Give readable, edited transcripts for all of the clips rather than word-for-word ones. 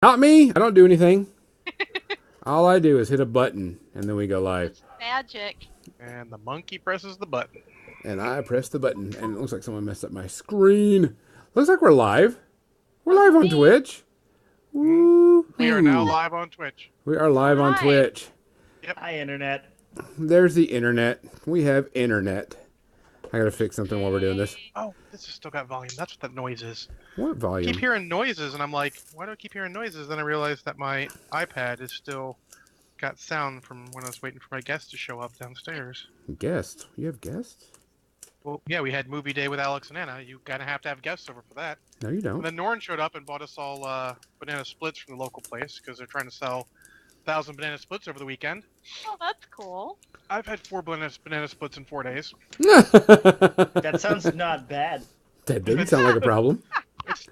Not me. I don't do anything. All I do is hit a button, and then we go live. It's magic. And the monkey presses the button. And I press the button, and it looks like someone messed up my screen. Looks like we're live. We're live on Me. Twitch. Woo! We are now live on Twitch. We are live on Hi. Twitch. Hi, Internet. There's the internet. We have internet. I gotta fix something while we're doing this. Oh, this has still got volume. That's what that noise is. What I volume? keep hearing noises, and I'm like, why do I keep hearing noises? Then I realized that my iPad is still got sound from when I was waiting for my guest to show up downstairs. Guest. You have guests? Well, yeah, we had movie day with Alex and Anna. You gotta have to have guests over for that. No, you And don't. then Norrin showed up and bought us all banana splits from the local place because they're trying to sell 1,000 banana splits over the weekend. Oh, that's cool. I've had 4 banana splits in 4 days. That sounds not bad. That doesn't sound like a problem.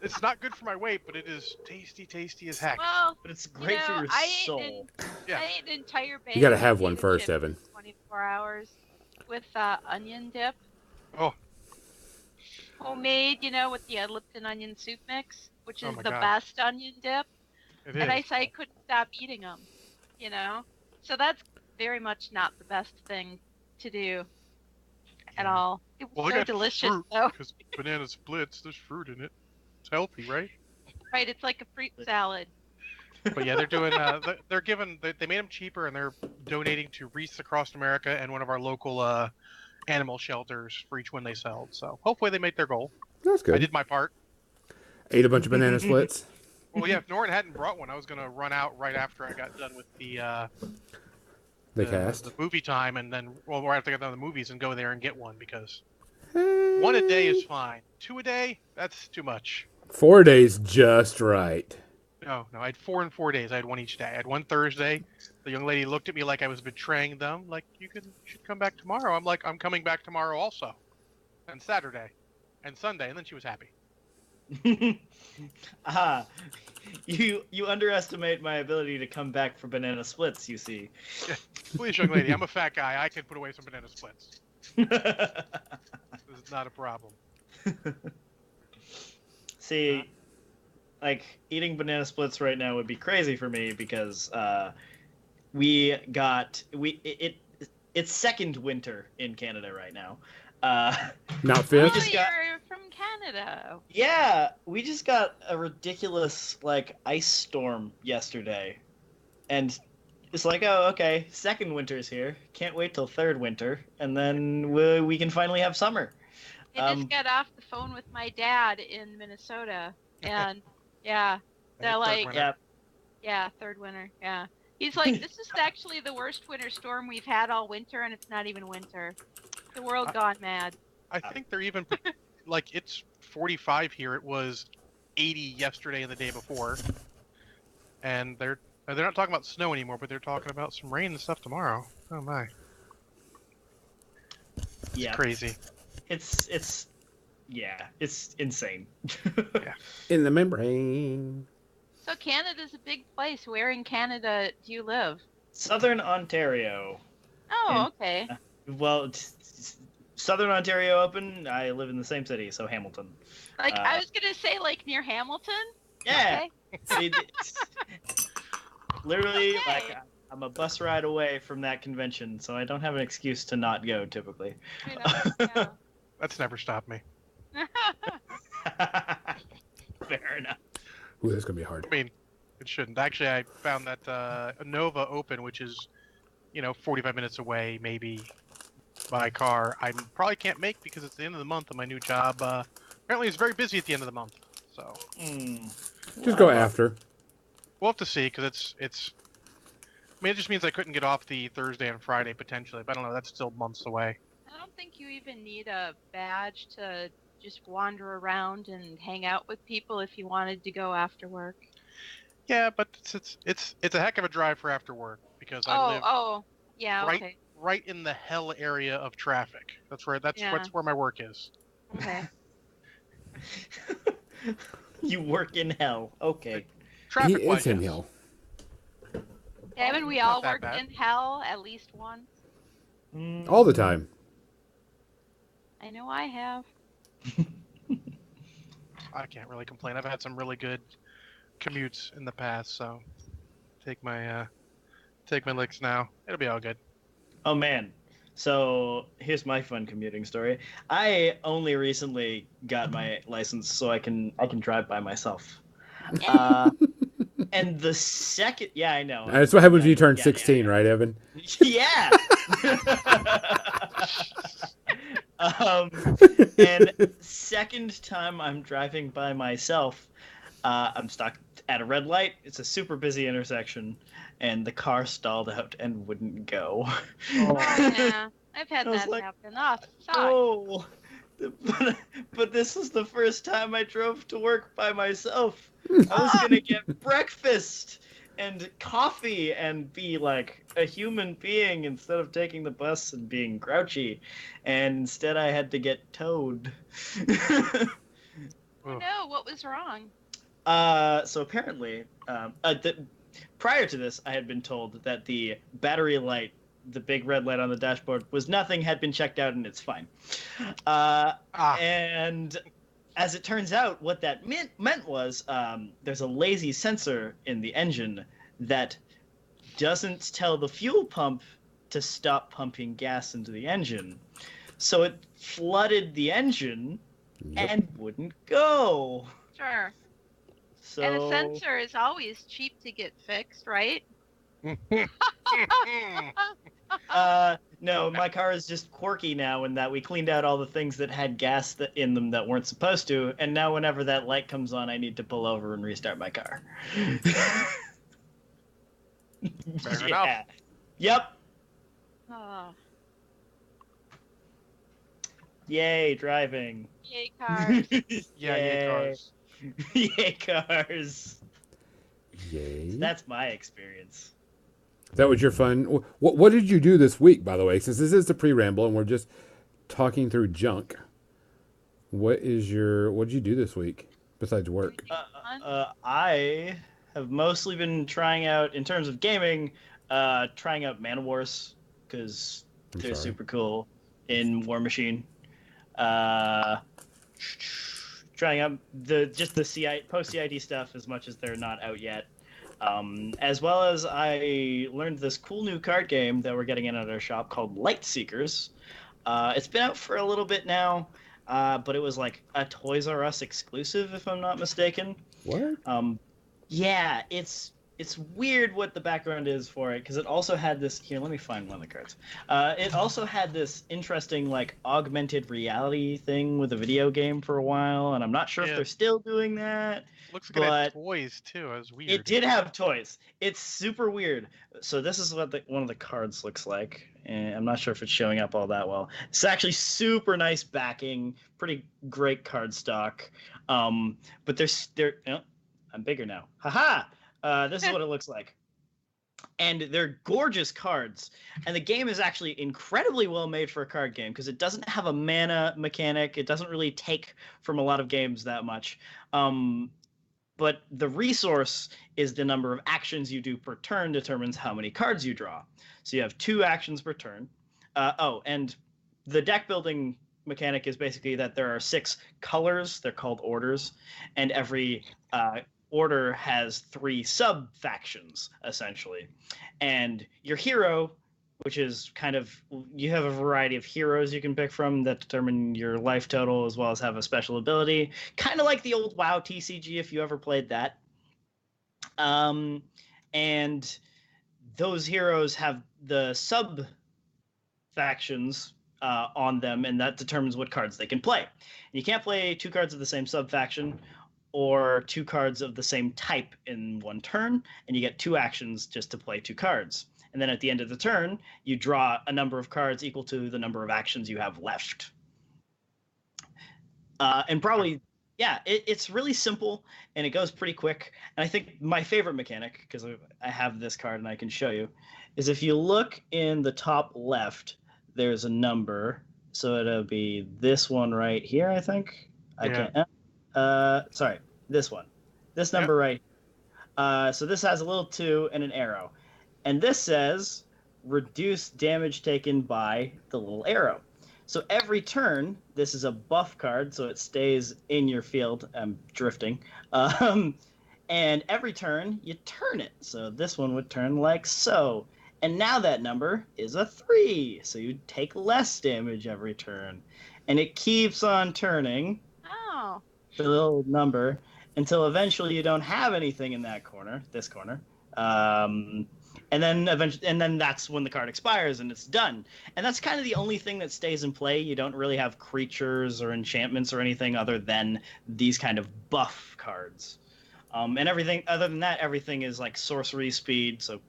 It's not good for my weight, but it is tasty as heck. Well, But it's great for your soul. Yeah. I ate an entire bag. You gotta of have one potato first, chips Evan. in 24 hours with onion dip. Oh. Homemade, with the Lipton onion soup mix, which Oh is my the God. best onion dip. It And I is. said I couldn't stop eating them, So that's very much not the best thing to do at Yeah. all. It was Well, I so got delicious, fruit. though. Because banana splits, there's fruit in it. It's healthy, right? Right, it's like a fruit salad. But yeah, they're doing. They're giving. They made them cheaper, and they're donating to Wreaths Across America and one of our local animal shelters for each one they sell. So hopefully they make their goal. That's I good. did my part. Ate a bunch of banana splits. Well, yeah, if Norrin hadn't brought one, I was gonna run out right after I got done with The cast. the movie time, and then right after I got done with the movies, and go there and get one because one a day is fine. 2 a day, that's too much. 4 days just right. No, I had 4 in 4 days. I had one each day. I had one Thursday. The young lady looked at me like I was betraying them. Like, you should come back tomorrow. I'm like, I'm coming back tomorrow also. And Saturday. And Sunday. And then she was happy. Ah, you underestimate my ability to come back for banana splits, you see. Please, young lady, I'm a fat guy. I can put away some banana splits. This is not a problem. See, like, eating banana splits right now would be crazy for me because it's second winter in Canada right now. Not Oh, fifth? just got- you're from Canada. Yeah, we just got a ridiculous ice storm yesterday, and it's like, oh, okay, second winter's here. Can't wait till third winter, and then we can finally have summer. I just got off the phone with my dad in Minnesota, and yeah, they're Third like, winter. yeah, third winter, yeah. He's like, this is actually the worst winter storm we've had all winter, and it's not even winter. The world gone mad. I think they're even, like, it's 45 here. It was 80 yesterday and the day before. And they're not talking about snow anymore, but they're talking about some rain and stuff tomorrow. Oh, my. Yeah, Crazy. it's insane. In the membrane. So Canada's a big place. Where in Canada do you live? Southern Ontario. Oh, okay. Well, Southern Ontario open. I live in the same city, so Hamilton. Like, I was gonna say, like, near Hamilton? Yeah. Okay. It's literally, Okay. I'm a bus ride away from that convention, so I don't have an excuse to not go typically. Yeah. That's never stopped me. Fair enough. Ooh, that's gonna be hard. I mean, it shouldn't. Actually, I found that Nova Open, which is, 45 minutes away, maybe, by car, I probably can't make because it's the end of the month and my new job, apparently is very busy at the end of the month. So, Just go after. we'll have to see because it's. I mean, it just means I couldn't get off the Thursday and Friday potentially, but I don't know. That's still months away. I don't think you even need a badge to just wander around and hang out with people if you wanted to go after work. Yeah, but it's a heck of a drive for after work because I live Yeah, right okay. right in the hell area of traffic. That's where Yeah. my work is. Okay. You work in hell. Okay. Traffic It's in hell. Haven't we Not all that worked bad. in hell at least once? All the time. I know I have. I can't really complain. I've had some really good commutes in the past, so take my licks now. It'll be all good. Oh man. So here's my fun commuting story. I only recently got my license, so I can drive by myself. Uh, and the second, yeah, I know. That's what happens when you turn Yeah, 16, right, Evan? yeah. um, and second time I'm driving by myself, I'm stuck at a red light. It's a super busy intersection, and the car stalled out and wouldn't go. Oh, yeah. I've had I was that like, happen. Oh, sucks. oh, but this is the first time I drove to work by myself. I was gonna get breakfast and coffee and be like a human being instead of taking the bus and being grouchy, and instead I had to get towed. Oh no, what was wrong? So apparently, prior to this, I had been told that the battery light, the big red light on the dashboard, was nothing, had been checked out, and it's fine. And as it turns out, what that meant was there's a lazy sensor in the engine that doesn't tell the fuel pump to stop pumping gas into the engine. So it flooded the engine and wouldn't go. Sure. So And a sensor is always cheap to get fixed, right? no, my car is just quirky now in that we cleaned out all the things that had gas in them that weren't supposed to, and now whenever that light comes on, I need to pull over and restart my car. Fair enough. Yep. Oh, Yay, driving. yay, cars. Yeah, cars. Yay, cars. Yay. That's my experience. That was your fun. What did you do this week, by the way? Since this is the pre-ramble and we're just talking through junk. What did you do this week besides work? I have mostly been trying out, in terms of gaming, trying out Man Wars because they're super cool in War Machine. Trying out the post CID stuff as much as they're not out yet. As well as I learned this cool new card game that we're getting in at our shop called Light Seekers. It's been out for a little bit now, but it was like a Toys R Us exclusive, if I'm not mistaken. What? Yeah, it's weird what the background is for it, because it also had this. Here, let me find one of the cards. It also had this interesting, like, augmented reality thing with a video game for a while, and I'm not sure if they're still doing that. Looks like it had toys too. It was weird. It did have toys. It's super weird. So this is what one of the cards looks like, and I'm not sure if it's showing up all that well. It's actually super nice backing, pretty great card stock. But I'm bigger now. Haha! This is what it looks like. And they're gorgeous cards. And the game is actually incredibly well made for a card game because it doesn't have a mana mechanic. It doesn't really take from a lot of games that much. But the resource is the number of actions you do per turn determines how many cards you draw. So you have 2 actions per turn. And the deck building mechanic is basically that there are 6 colors. They're called orders. And every order has 3 sub-factions, essentially. And your hero, which is kind of, you have a variety of heroes you can pick from that determine your life total as well as have a special ability. Kind of like the old WoW TCG, if you ever played that. And those heroes have the sub-factions on them, and that determines what cards they can play. And you can't play 2 cards of the same sub-faction or 2 cards of the same type in one turn, and you get 2 actions just to play 2 cards. And then at the end of the turn, you draw a number of cards equal to the number of actions you have left. And probably, yeah, it's really simple, and it goes pretty quick. And I think my favorite mechanic, because I have this card and I can show you, is if you look in the top left, there's a number. So it'll be this one right here, I think. Sorry, this one. This number right. So this has a little 2 and an arrow. And this says, reduce damage taken by the little arrow. So every turn, this is a buff card, so it stays in your field. I'm drifting. And every turn, you turn it. So this one would turn like so. And now that number is a 3. So you take less damage every turn. And it keeps on turning Oh. the little number until eventually you don't have anything in that corner, this corner. And then that's when the card expires and it's done. And that's kind of the only thing that stays in play. You don't really have creatures or enchantments or anything other than these kind of buff cards. And everything other than that, everything is like sorcery speed, so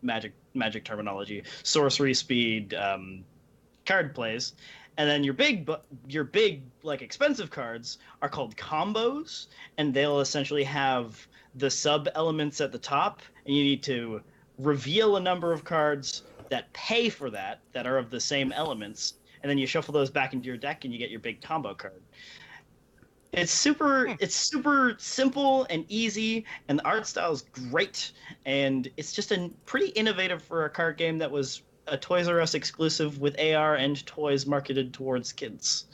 magic terminology, sorcery speed card plays. And then your big like expensive cards are called combos, and they'll essentially have the sub elements at the top, and you need to reveal a number of cards that pay for that are of the same elements, and then you shuffle those back into your deck, and you get your big combo card. It's super simple and easy, and the art style is great, and it's just a pretty innovative for a card game that was a Toys R Us exclusive with AR and toys marketed towards kids.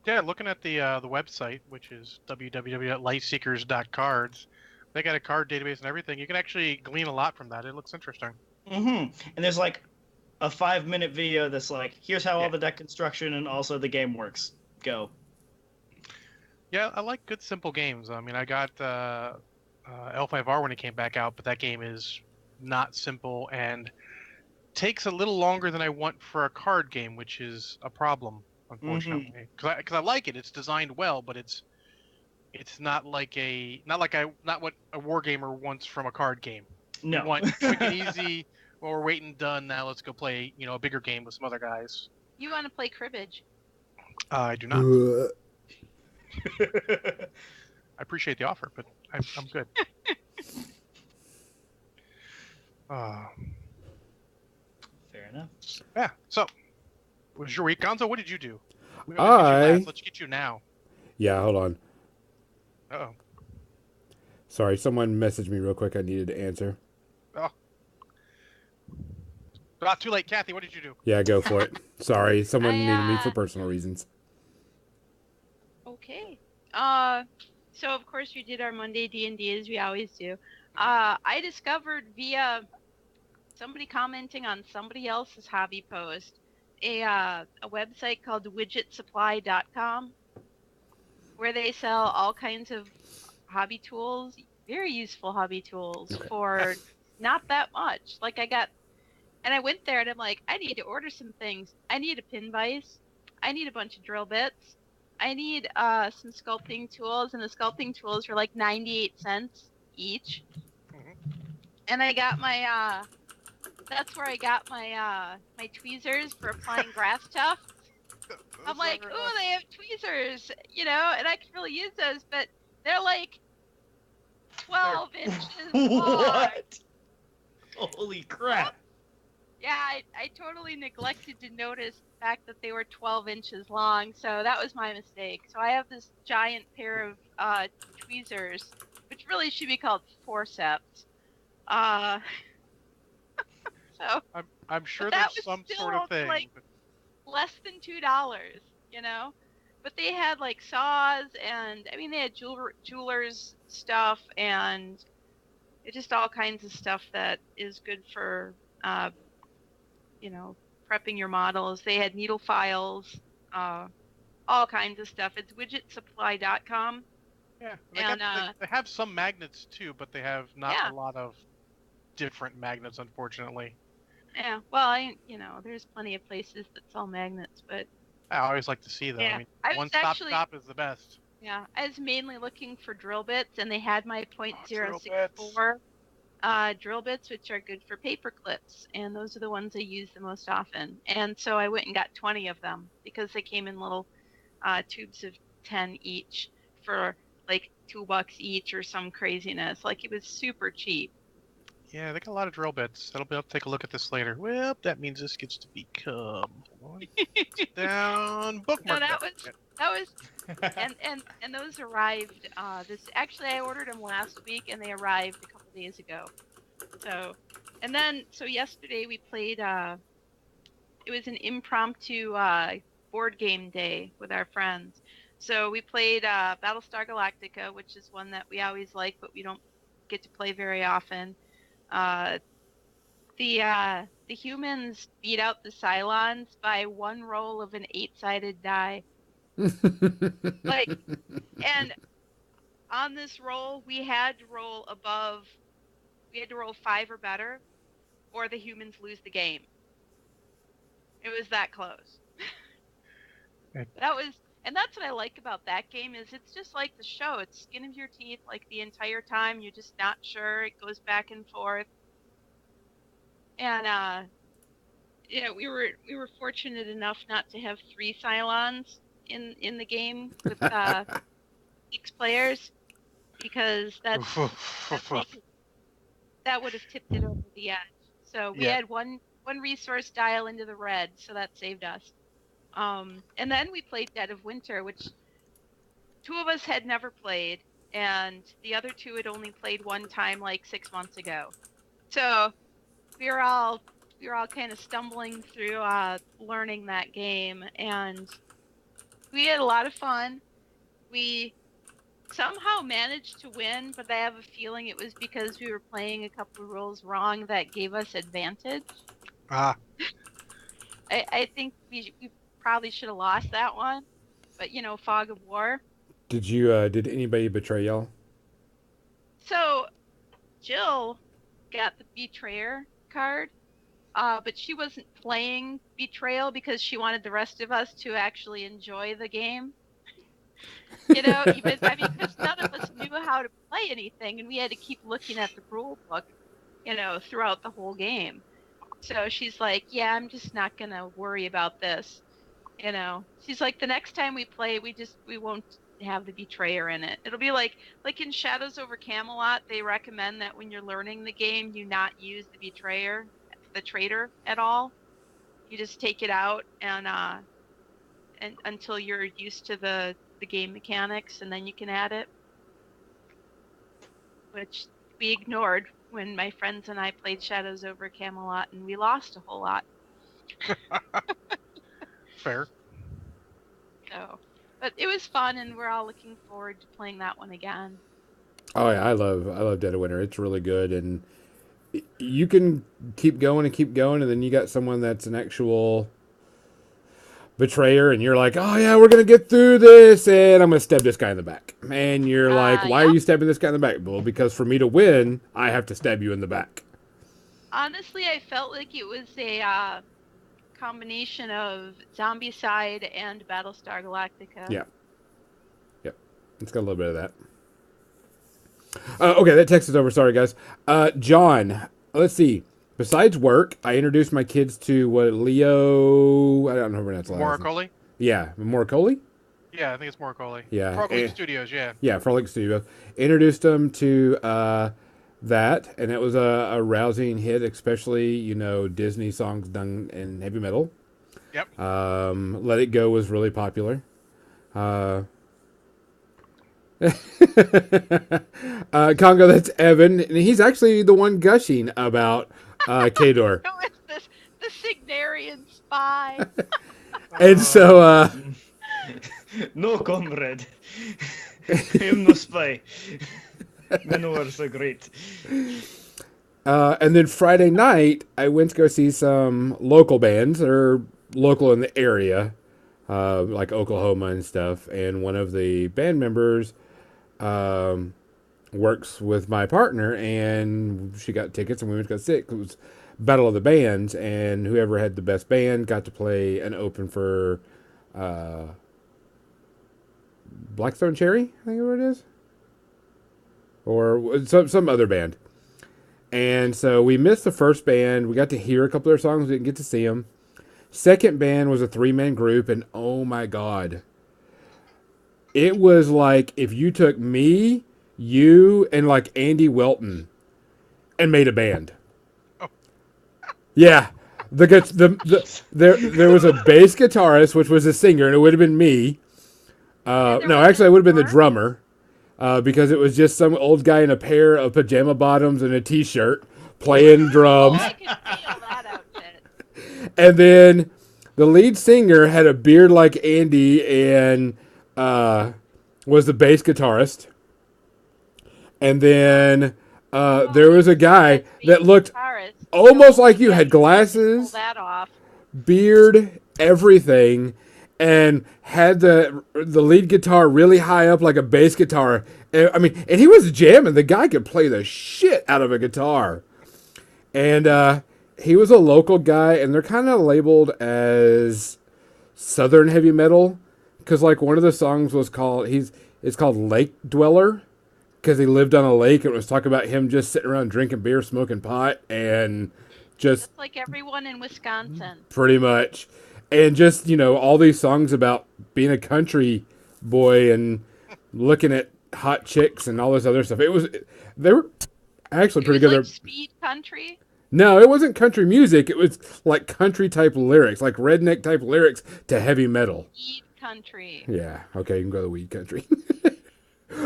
Yeah, looking at the website, which is www.lightseekers.cards, they got a card database and everything. You can actually glean a lot from that. It looks interesting. And there's like a 5-minute video that's like, here's how Yeah. all the deck construction and also the game works. Go. Yeah, I like good simple games. I mean, I got L5R when it came back out, but that game is not simple and takes a little longer than I want for a card game, which is a problem, unfortunately. Because I like it. It's designed well, but it's not like not what a war gamer wants from a card game. No. You want quick and easy. Well, we're waiting done now. Let's go play a bigger game with some other guys. You want to play cribbage? I do not. I appreciate the offer, but I'm good. Fair enough. Yeah. So, what was your week, Gonzo? What did you do? We I- did you last. Let's get you now. Yeah, hold on. Oh. Sorry, someone messaged me real quick. I needed to answer. Oh. Not too late, Kathy. What did you do? Yeah, go for it. Sorry, someone needed me for I personal reasons. Okay. So of course we did our Monday D&D as we always do. I discovered via somebody commenting on somebody else's hobby post a website called widgetsupply.com where they sell all kinds of hobby tools, very useful hobby tools for not that much. Like I went there and I'm like, I need to order some things. I need a pin vise. I need a bunch of drill bits. I need some sculpting tools, and the sculpting tools were like 98 cents each. And I got my that's where I got my my tweezers for applying grass tufts. I'm like, ooh, they have tweezers, and I could really use those, but they're like 12 inches long. What? Holy crap. Yeah, I totally neglected to notice the fact that they were 12 inches long, so that was my mistake. So I have this giant pair of tweezers, which really should be called forceps. So I'm sure that there's was some still sort of thing. like less than $2, But they had like saws, and I mean they had jewelers stuff, and just all kinds of stuff that is good for prepping your models. They had needle files, all kinds of stuff. It's widgetsupply.com. Yeah, And they have some magnets too, but they have not Yeah. a lot of different magnets, unfortunately. yeah, well, there's plenty of places that sell magnets, but I always like to see them. Yeah, I mean, I was one-stop actually- shop is the best. yeah, I was mainly looking for drill bits, and they had my Drill .064 drill bits, which are good for paper clips, and those are the ones I use the most often. And so I went and got 20 of them because they came in little tubes of 10 each for like $2 each or some craziness. Like, it was super cheap. Yeah, they got a lot of drill bits. I'll take a look at this later. Well, that means this gets to become down bookmark. No, that was and those arrived actually I ordered them last week and they arrived a couple days ago. So yesterday we played it was an impromptu board game day with our friends. So we played Battlestar Galactica, which is one that we always like, but we don't get to play very often. Uh, the humans beat out the Cylons by one roll of an 8-sided die. Like, and on this roll, we had to roll above. We had to roll 5 or better, or the humans lose the game. It was that close. That was, and that's what I like about that game is it's just like the show. It's skin of your teeth, like the entire time. You're just not sure. It goes back and forth, and we were fortunate enough not to have 3 Cylons in the game with 6 players because that would have tipped it over the edge. So we Yeah. had one resource dial into the red, so that saved us. And then we played Dead of Winter, which 2 of us had never played, and the other 2 had only played one time like 6 months ago. So we were all kind of stumbling through learning that game, and we had a lot of fun. We somehow managed to win, but I have a feeling it was because we were playing a couple of rules wrong that gave us advantage. Ah, I think we probably should have lost that one, but fog of war. Did anybody betray y'all? So Jill got the betrayer card, but she wasn't playing betrayal because she wanted the rest of us to actually enjoy the game. Because none of us knew how to play anything, and we had to keep looking at the rule book, throughout the whole game. So she's like, "Yeah, I'm just not gonna worry about this." She's like, "The next time we play, we won't have the betrayer in it. It'll be like in Shadows over Camelot, they recommend that when you're learning the game, you not use the betrayer, the traitor at all. You just take it out and until you're used to the game mechanics, and then you can add it." Which we ignored when my friends and I played Shadows over Camelot, and we lost a whole lot. fair. So, but it was fun, and we're all looking forward to playing that one again. Oh yeah, I love Dead of Winter. It's really good, and you can keep going, and then you got someone that's an actual betrayer, and you're like, oh yeah, we're gonna get through this, and I'm gonna stab this guy in the back. And you're like, why are you stabbing this guy in the back? Well, because for me to win, I have to stab you in the back. Honestly, I felt like it was a combination of Zombicide and Battlestar Galactica. Yeah. Yep. It's got a little bit of that. Okay, that text is over. Sorry, guys. John, let's see. Besides work, I introduced my kids to Leo. I don't know her last name. Moracoli? Yeah, Moracoli? Yeah, I think it's Moracoli. Yeah. Frog Studios, yeah. Yeah, Frolic Studios. Introduced them to that, and it was a rousing hit, especially, Disney songs done in heavy metal. Yep. Let It Go was really popular. Congo, that's Evan, and he's actually the one gushing about Kador. Who is this? The Signarian spy. And so, No, comrade. I am no spy. Men were so great. and then Friday night, I went to go see some local bands that are local in the area, like Oklahoma and stuff. And one of the band members works with my partner, and she got tickets, and we went to go see it. It was Battle of the Bands, and whoever had the best band got to play an open for Blackstone Cherry, I think is what it is, or some other band. And so we missed the first band. We got to hear a couple of their songs. We didn't get to see them. Second band was a 3-man group, and oh my God. It was like if you took me, you, and like Andy Welton and made a band. Oh. Yeah. There was a bass guitarist, which was a singer, and it would have been me. No, actually, it would have been the drummer. Because it was just some old guy in a pair of pajama bottoms and a t-shirt playing drums. I can feel that outfit. And then the lead singer had a beard like Andy and was the bass guitarist. And then there Oh, was a guy that's that being looked guitarist. almost So like you, yeah, had you can't just pull glasses, that off. beard, everything, and had the lead guitar really high up like a bass guitar. And, I mean, and he was jamming. The guy could play the shit out of a guitar. And he was a local guy, and they're kind of labeled as southern heavy metal because like one of the songs was called it's called Lake Dweller because he lived on a lake and it was talking about him just sitting around drinking beer, smoking pot, and just Just like everyone in Wisconsin. pretty much, and just all these songs about being a country boy and looking at hot chicks and all this other stuff. They were actually It pretty was good. like speed country. No, it wasn't country music. It was like country type lyrics, like redneck type lyrics to heavy metal. Speed country. Yeah, okay, you can go to the weed country.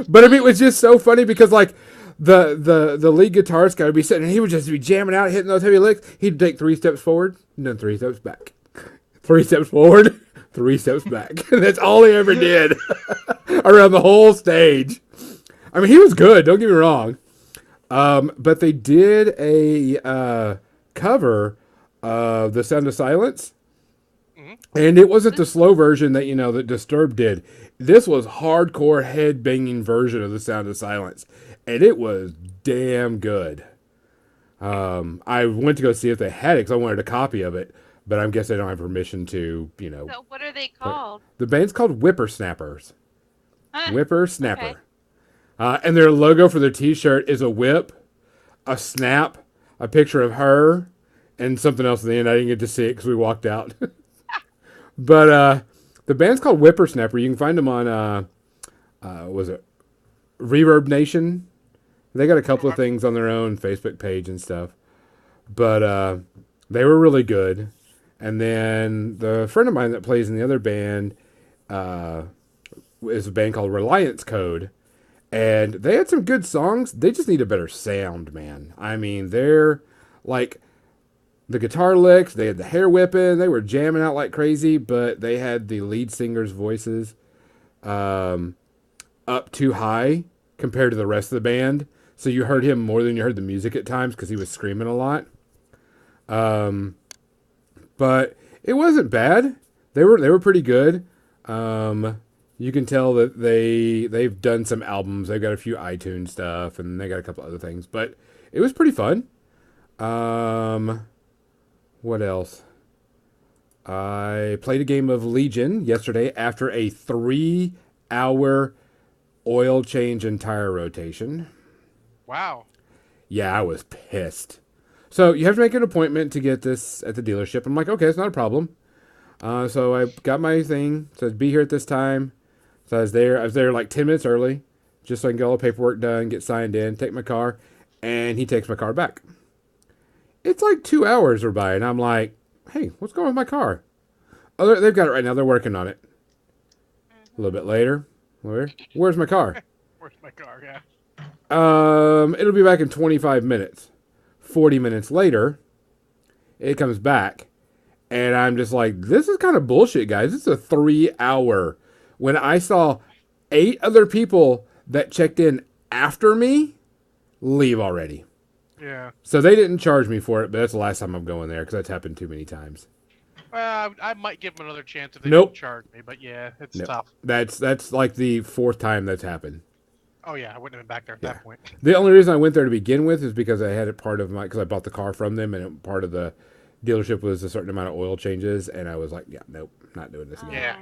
But I mean, it was just so funny because like the lead guitarist guy would be sitting and he would just be jamming out, hitting those heavy licks. He'd take 3 steps forward and then 3 steps back. 3 steps forward, 3 steps back. That's all he ever did around the whole stage. I mean, he was good. Don't get me wrong. But they did a cover of "The Sound of Silence," and it wasn't the slow version that that Disturbed did. This was hardcore head banging version of "The Sound of Silence," and it was damn good. I went to go see if they had it because I wanted a copy of it, but I guess they don't have permission to. So what are they called? The band's called Whippersnappers. Huh, Whippersnapper. okay. And their logo for their T-shirt is a whip, a snap, a picture of her, and something else at the end. I didn't get to see it because we walked out. But the band's called Whippersnapper. You can find them on, was it Reverb Nation? They got a couple of things on their own Facebook page and stuff. But they were really good. And then the friend of mine that plays in the other band is a band called Reliance Code. And they had some good songs. They just need a better sound, man. I mean, they're like the guitar licks, they had the hair whipping, they were jamming out like crazy, but they had the lead singer's voices up too high compared to the rest of the band. So you heard him more than you heard the music at times because he was screaming a lot. But it wasn't bad. They were pretty good. You can tell that they've done some albums. They've got a few iTunes stuff, and they got a couple other things. But it was pretty fun. What else? I played a game of Legion yesterday after a 3-hour oil change and tire rotation. Wow. Yeah, I was pissed. So you have to make an appointment to get this at the dealership. I'm like, okay, it's not a problem. So I got my thing. Says be here at this time. So I was there like 10 minutes early, just so I can get all the paperwork done, get signed in, take my car, and he takes my car back. It's like 2 hours are by, and I'm like, hey, what's going on with my car? Oh, they've got it right now. They're working on it. A little bit later, where's my car? Where's my car? Yeah. It'll be back in 25 minutes. 40 minutes later, it comes back, and I'm just like, this is kind of bullshit, guys. This is a 3-hour. When I saw 8 other people that checked in after me leave already. Yeah. So they didn't charge me for it, but that's the last time I'm going there because that's happened too many times. Well, I might give them another chance if they Nope. don't charge me, but yeah, it's Nope. tough. That's like the 4th time that's happened. Oh yeah, I wouldn't have been back there at that point. The only reason I went there to begin with is because I had it part of because I bought the car from them, and part of the dealership was a certain amount of oil changes, and I was like, yeah, nope, not doing this again. Yeah.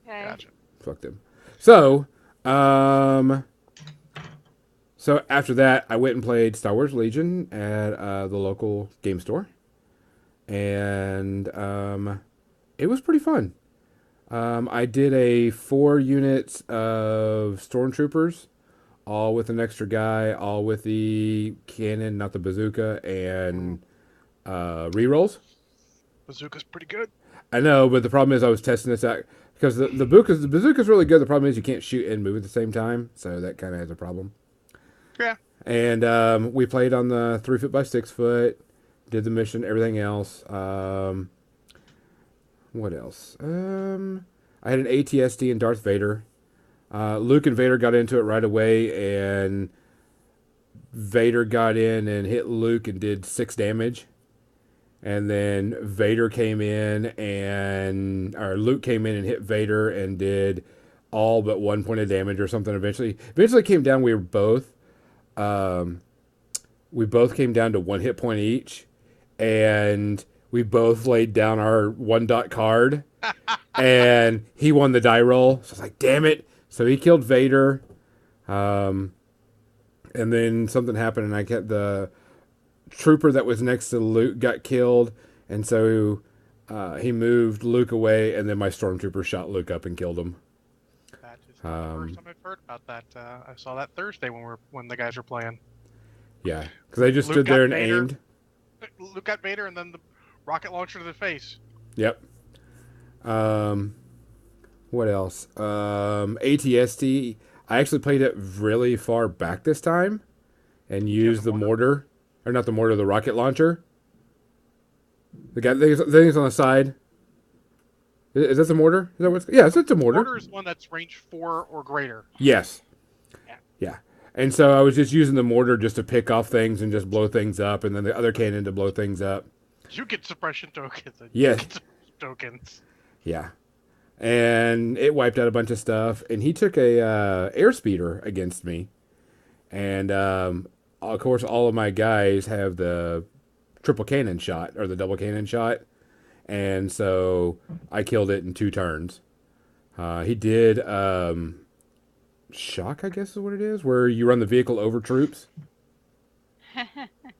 Okay. Gotcha. Fuck them. So, so after that, I went and played Star Wars Legion at the local game store, and it was pretty fun. I did a 4 units of stormtroopers, all with an extra guy, all with the cannon, not the bazooka, and rerolls. Bazooka's pretty good. I know, but the problem is I was testing this out because the bazooka's really good. The problem is you can't shoot and move at the same time, so that kind of has a problem. Yeah. And we played on the 3 foot by 6 foot, did the mission, everything else. What else? I had an ATSD and Darth Vader. Luke and Vader got into it right away, and Vader got in and hit Luke and did 6 damage. And then Vader came in or Luke came in and hit Vader and did all but 1 point of damage or something. Eventually came down. We both came down to 1 hit point each, and we both laid down our 1 card, and he won the die roll. So I was like, damn it! So he killed Vader, and then something happened, and I kept the trooper that was next to Luke got killed, and so he moved Luke away, and then my stormtrooper shot Luke up and killed him. That is not the first time I've heard about that. I saw that Thursday when the guys were playing. Yeah, because I just Luke stood there and got Vader. aimed. Luke got Vader, and then the rocket launcher to the face. Yep. What else? ATST. I actually played it really far back this time, and used the mortar, or not the mortar, the rocket launcher. The thing's on the side. Is that the mortar? Is that what's? Yeah, it's a mortar. Mortar is one that's range 4 or greater. Yes. Yeah. And so I was just using the mortar just to pick off things and just blow things up, and then the other cannon to blow things up. You get suppression tokens. And Yes. You get suppression tokens. Yeah. And it wiped out a bunch of stuff. And he took a airspeeder against me. And, of course, all of my guys have the triple cannon shot, or the double cannon shot. And so I killed it in 2 turns. He did shock, I guess is what it is, where you run the vehicle over troops.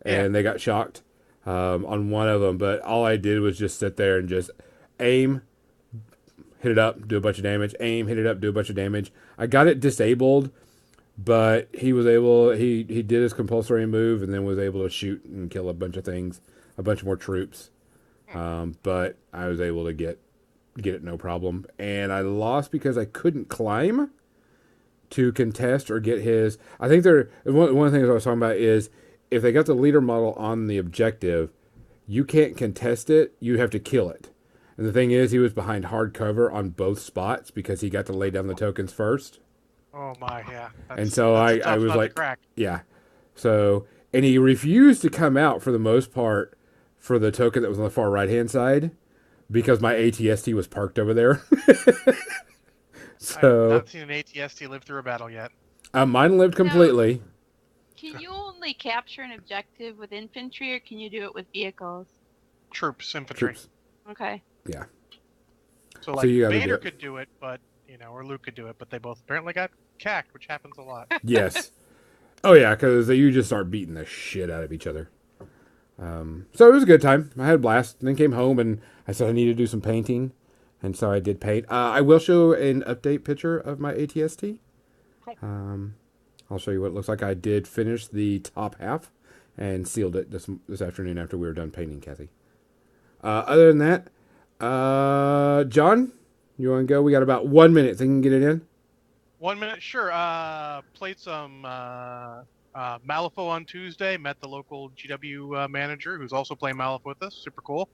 And they got shocked on one of them. But all I did was just sit there and just aim, hit it up, do a bunch of damage, aim, hit it up, do a bunch of damage. I got it disabled, but he did his compulsory move and then was able to shoot and kill a bunch of things, a bunch more troops. But I was able to get it no problem. And I lost because I couldn't climb to contest or get his. I think one of the things I was talking about is if they got the leader model on the objective, you can't contest it. You have to kill it. And the thing is, he was behind hard cover on both spots because he got to lay down the tokens first. Oh my, yeah. And so I was like, crack. yeah. So, and he refused to come out for the most part for the token that was on the far right-hand side because my ATST was parked over there. So, I've not seen an ATST live through a battle yet. Mine lived completely. Can you only capture an objective with infantry, or can you do it with vehicles? Troops, infantry. Troops. Okay. Yeah. So like you gotta Vader do it. could do it, but or Luke could do it, but they both apparently got cacked, which happens a lot. Yes. Oh yeah, because you just start beating the shit out of each other. So it was a good time. I had a blast. And then came home and I said I need to do some painting, and so I did paint. I will show an update picture of my ATST. Cool. I'll show you what it looks like. I did finish the top half and sealed it this afternoon after we were done painting, Kathy. Other than that, John, you want to go? We got about 1 minute. Think you can get it in? 1 minute, sure. Played some Malifaux on Tuesday. Met the local GW manager who's also playing Malifaux with us. Super cool.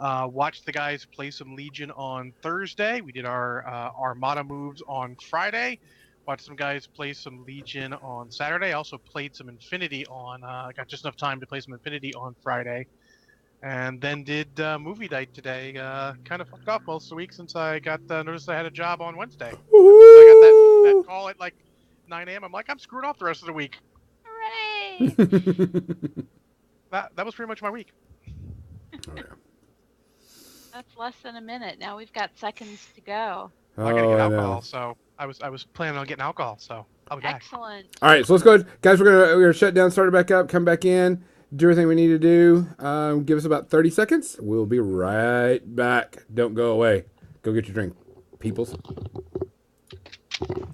Watched the guys play some Legion on Thursday. We did our Armada moves on Friday. Watched some guys play some Legion on Saturday. Also played some Infinity on. Got just enough time to play some Infinity on Friday. And then did movie night today. Kind of fucked off most of the week since I got noticed I had a job on Wednesday. So I got that call at like 9 a.m. I'm like, I'm screwed off the rest of the week. Hooray! That was pretty much my week. Oh, yeah. That's less than a minute. Now we've got seconds to go. I gotta get I alcohol, know. so I was planning on getting alcohol, so I'll be back. Excellent. All right, so let's go, guys. We're gonna shut down, start it back up, come back in, do everything we need to do. Give us about 30 seconds. We'll be right back. Don't go away. Go get your drink, peoples.